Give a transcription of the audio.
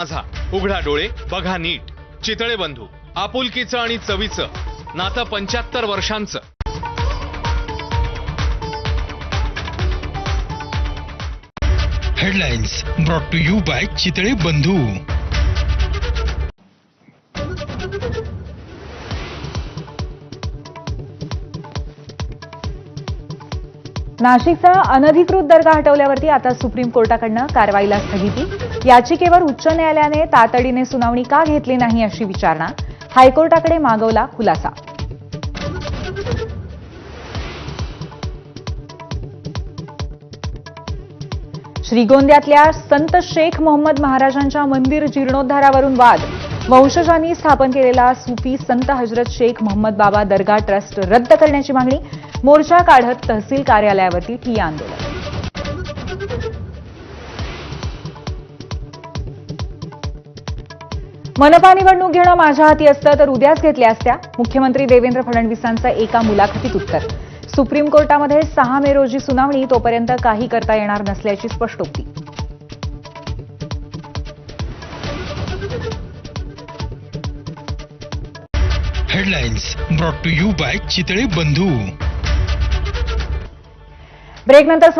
माझा उघडा डोळे बघा नीट. चितळे बंधू, आपुलकीचं आणि चवीचं नातं 75 वर्षांचं. Headlines brought to you by Chitale Bandhu. नाशिकचा अनधिकृत दर्गा हटवल्यावरती आता सुप्रीम कोर्टाकडनं कारवाईला स्थगिती. याचिकेवर उच्च न्यायालयाने तातडीने सुनावणी का घेतली नाही अशी विचारणा. हायकोर्टाकडे मागवला खुलासा. श्रीगोंद्यातल्या संत शेख मोहम्मद महाराजांच्या मंदिर जीर्णोद्धारावरून वाद. वंशजांनी स्थापन केलेला सुफी संत हजरत शेख मोहम्मद बाबा दर्गा ट्रस्ट रद्द करण्याची मागणी. मोर्चा काढत तहसील कार्यालयावरती ठिय्या आंदोलन. मनपा निवडणूक घेणं माझ्या हाती असतं तर उद्याच घेतल्या असत्या. मुख्यमंत्री देवेंद्र फडणवीसांचं एका मुलाखतीत उत्तर. सुप्रीम कोर्टामध्ये 6 मे रोजी सुनावणी, तोपर्यंत काही करता येणार नसल्याची स्पष्टोक्ती. Headlines brought to you by Chitale Bandhu. ब्रेकनंतर